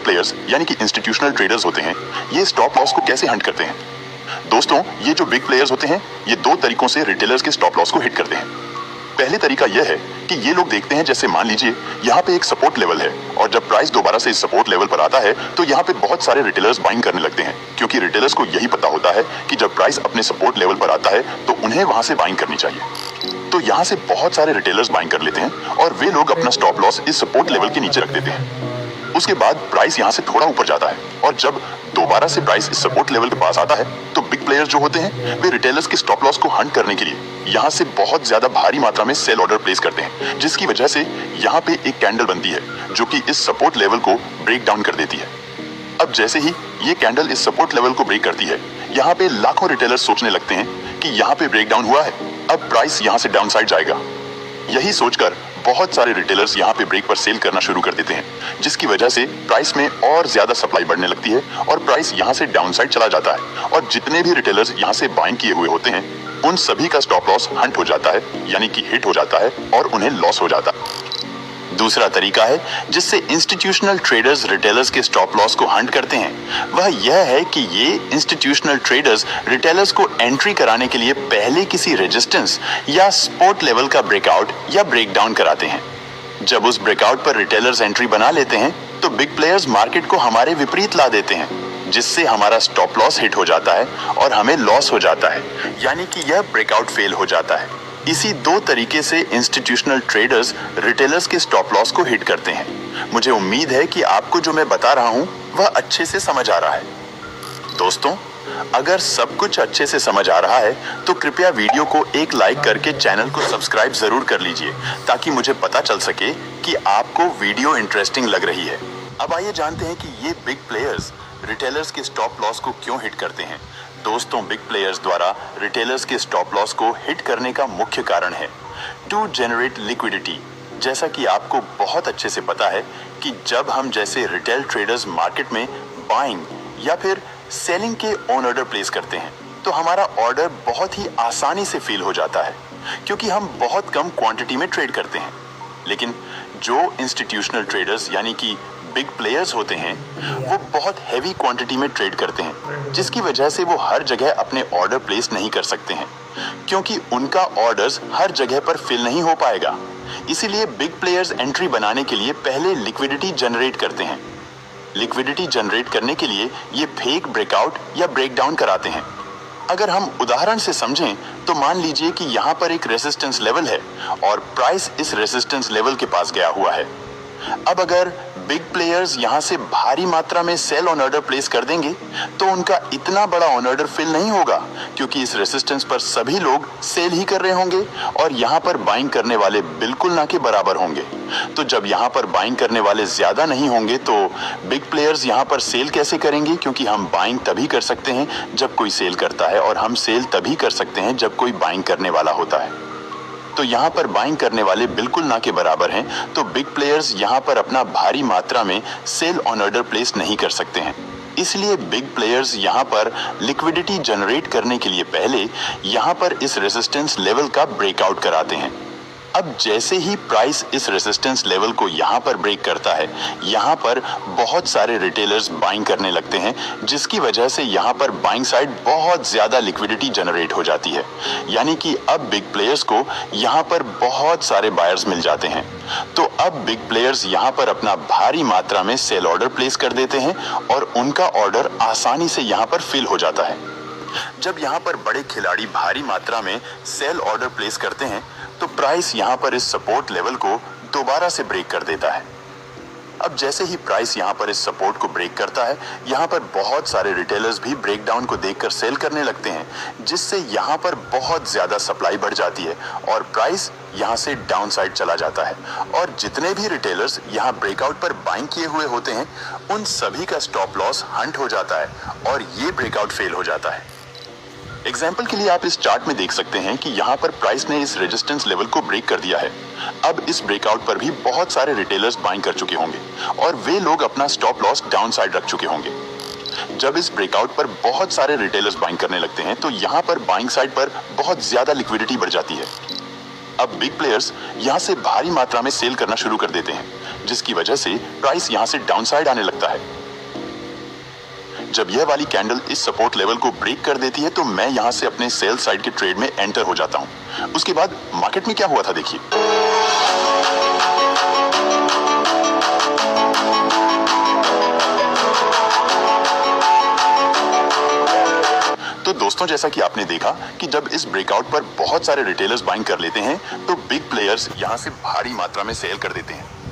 Big players यानी कि institutional traders होते हैं, ये स्टॉप लॉस को कैसे हंट करते हैं? दोस्तों, ये जो बिग प्लेयर्स होते हैं, ये दो तरीकों से रिटेलर्स के स्टॉप लॉस को हिट करते हैं। पहले तरीका यह है कि ये लोग देखते हैं, जैसे मान लीजिए यहाँ पे एक सपोर्ट लेवल है और जब प्राइस दोबारा से इस सपोर्ट लेवल पर आता है तो यहाँ पे बहुत सारे रिटेलर्स बाइंग करने लगते हैं, क्योंकि रिटेलर्स को यही पता होता है कि जब प्राइस अपने सपोर्ट लेवल पर आता है तो उन्हें वहां से बाइंग करनी चाहिए। तो यहाँ से बहुत सारे रिटेलर्स बाइंग कर लेते हैं और वे लोग अपना स्टॉप लॉस इस सपोर्ट लेवल के नीचे रख देते हैं। उसके बाद प्राइस यहाँ से थोड़ा ऊपर जाता है और जब दोबारा से प्राइस इस सपोर्ट लेवल के पास आता है तो बिग प्लेयर्स जो होते हैं वे रिटेलर्स के स्टॉप लॉस को हंट करने के लिए यहाँ से बहुत ज्यादा भारी मात्रा में सेल ऑर्डर प्लेस करते हैं, जिसकी वजह से यहाँ पे एक कैंडल बनती है जो कि इस सपोर्ट लेवल को ब्रेक डाउन कर देती है। अब जैसे ही ये कैंडल इस सपोर्ट लेवल को ब्रेक करती है, यहाँ पे लाखों रिटेलर्स सोचने लगते हैं कि यहाँ पे ब्रेक डाउन हुआ है, अब प्राइस यहाँ से डाउन साइड जाएगा। यही सोचकर बहुत सारे रिटेलर्स यहाँ पे ब्रेक पर सेल करना शुरू कर देते हैं, जिसकी वजह से प्राइस में और ज्यादा सप्लाई बढ़ने लगती है और प्राइस यहाँ से डाउन साइड चला जाता है और जितने भी रिटेलर्स यहाँ से बाइंग किए हुए होते हैं उन सभी का स्टॉप लॉस हंट हो जाता है, यानी कि हिट हो जाता है और उन्हें लॉस हो जाता है। दूसरा तरीका है जिससे इंस्टीट्यूशनल ट्रेडर्स रिटेलर्स के स्टॉप लॉस को हंट करते हैं, वह यह है कि ये इंस्टीट्यूशनल ट्रेडर्स रिटेलर्स को एंट्री कराने के लिए पहले किसी रेजिस्टेंस या सपोर्ट लेवल का ब्रेकआउट या ब्रेकडाउन कराते हैं। जब उस ब्रेकआउट पर रिटेलर्स एंट्री बना लेते हैं तो बिग प्लेयर्स मार्केट को हमारे विपरीत ला देते हैं, जिससे हमारा स्टॉप लॉस हिट हो जाता है और हमें लॉस हो जाता है, यानी कि यह ब्रेकआउट फेल हो जाता है। इसी दो तरीके से इंस्टीट्यूशनल ट्रेडर्स रिटेलर्स के स्टॉप लॉस को हिट करते हैं। मुझे उम्मीद है कि आपको जो मैं बता रहा हूं वह अच्छे से समझ आ रहा है। दोस्तों, अगर सब कुछ अच्छे से समझ आ रहा है तो कृपया वीडियो को एक लाइक करके चैनल को सब्सक्राइब जरूर कर लीजिए, ताकि मुझे पता चल सके कि आपको वीडियो इंटरेस्टिंग लग रही है। अब आइए जानते हैं कि ये बिग प्लेयर्स रिटेलर्स के स्टॉप लॉस को क्यों हिट करते हैं। दोस्तों, बिग प्लेयर्स द्वारा रिटेलर्स के स्टॉप लॉस को हिट करने का मुख्य कारण है टू जनरेट लिक्विडिटी। जैसा कि आपको बहुत अच्छे से पता है कि जब हम जैसे रिटेल ट्रेडर्स मार्केट में बाइंग या फिर सेलिंग के ऑन ऑर्डर प्लेस करते हैं तो हमारा ऑर्डर बहुत ही आसानी से फिल हो जाता है, क्योंकि हम बहुत कम क्वांटिटी में ट्रेड करते हैं। लेकिन जो इंस्टीट्यूशनल ट्रेडर्स यानी कि बिग प्लेयर्स होते हैं वो बहुत हैवी क्वांटिटी में ट्रेड करते हैं, जिसकी वजह से वो हर जगह अपने ऑर्डर प्लेस नहीं कर सकते हैं, क्योंकि उनका ऑर्डर्स हर जगह पर फिल नहीं हो पाएगा। इसीलिए बिग प्लेयर्स एंट्री बनाने के लिए पहले लिक्विडिटी जनरेट करते हैं। लिक्विडिटी जनरेट करने के लिए ये फेक ब्रेकआउट या ब्रेकडाउन कराते हैं। अगर हम उदाहरण से समझें तो मान लीजिए कि यहाँ पर एक रेजिस्टेंस लेवल है और प्राइस इस रेजिस्टेंस लेवल के पास गया हुआ है। अब अगर बिग प्लेयर्स यहाँ से भारी मात्रा में सेल ऑन ऑर्डर प्लेस कर देंगे तो उनका इतना बड़ा ऑन ऑर्डर फिल नहीं होगा, क्योंकि इस रेजिस्टेंस पर सभी लोग सेल ही कर रहे होंगे और यहाँ पर बाइंग करने वाले बिल्कुल ना के बराबर होंगे। तो जब यहाँ पर बाइंग करने वाले ज्यादा नहीं होंगे तो बिग प्लेयर्स यहाँ पर सेल कैसे करेंगे, क्योंकि हम बाइंग तभी कर सकते हैं जब कोई सेल करता है और हम सेल तभी कर सकते हैं जब कोई बाइंग करने वाला होता है। तो यहाँ पर बाइंग करने वाले बिल्कुल ना के बराबर हैं, तो बिग प्लेयर्स यहाँ पर अपना भारी मात्रा में सेल ऑन ऑर्डर प्लेस नहीं कर सकते हैं। इसलिए बिग प्लेयर्स यहाँ पर लिक्विडिटी जनरेट करने के लिए पहले यहाँ पर इस रेजिस्टेंस लेवल का ब्रेकआउट कराते हैं। अब जैसे ही प्राइस इस रेजिस्टेंस लेवल को यहाँ पर ब्रेक करता है, यहाँ पर बहुत सारे रिटेलर्स बाइंग करने लगते हैं, जिसकी वजह से यहाँ पर बाइंग साइड बहुत ज्यादा लिक्विडिटी जनरेट हो जाती है, यानी कि अब बिग प्लेयर्स को यहाँ पर बहुत सारे बायर्स मिल जाते हैं। तो अब बिग प्लेयर्स यहाँ पर अपना भारी मात्रा में सेल ऑर्डर प्लेस कर देते हैं और उनका ऑर्डर आसानी से यहाँ पर फिल हो जाता है। जब यहाँ पर बड़े खिलाड़ी भारी मात्रा में सेल ऑर्डर प्लेस करते हैं तो प्राइस यहाँ पर इस सपोर्ट लेवल को दोबारा से ब्रेक कर देता है। अब जैसे ही प्राइस यहाँ पर इस सपोर्ट को ब्रेक करता है, यहाँ पर बहुत सारे रिटेलर्स भी ब्रेकडाउन को देखकर सेल करने लगते हैं, जिससे यहाँ पर बहुत ज्यादा सप्लाई बढ़ जाती है और प्राइस यहाँ से डाउन साइड चला जाता है और जितने भी रिटेलर्स यहाँ ब्रेकआउट पर बाइंग किए हुए होते हैं उन सभी का स्टॉप लॉस हंट हो जाता है और ये ब्रेकआउट फेल हो जाता है। एग्जाम्पल के लिए आप इस चार्ट में देख सकते हैं कि यहाँ पर प्राइस ने इस रेजिस्टेंस लेवल को ब्रेक कर दिया है। अब इस ब्रेकआउट पर भी बहुत सारे रिटेलर्स बाइंग कर चुके होंगे और वे लोग अपना स्टॉप लॉस डाउन साइड रख चुके होंगे। जब इस ब्रेकआउट पर बहुत सारे रिटेलर्स बाइंग करने लगते हैं तो यहाँ पर बाइंग साइड पर बहुत ज्यादा लिक्विडिटी बढ़ जाती है। अब बिग प्लेयर्स यहाँ से भारी मात्रा में सेल करना शुरू कर देते हैं, जिसकी वजह से प्राइस यहां से डाउनसाइड आने लगता है। जब यह वाली कैंडल इस सपोर्ट लेवल को ब्रेक कर देती है तो मैं यहां से अपने सेल साइड के ट्रेड में एंटर हो जाता हूं। उसके बाद मार्केट में क्या हुआ था देखिए। तो दोस्तों, जैसा कि आपने देखा कि जब इस ब्रेकआउट पर बहुत सारे रिटेलर्स बाइंग कर लेते हैं तो बिग प्लेयर्स यहां से भारी मात्रा में सेल कर देते हैं।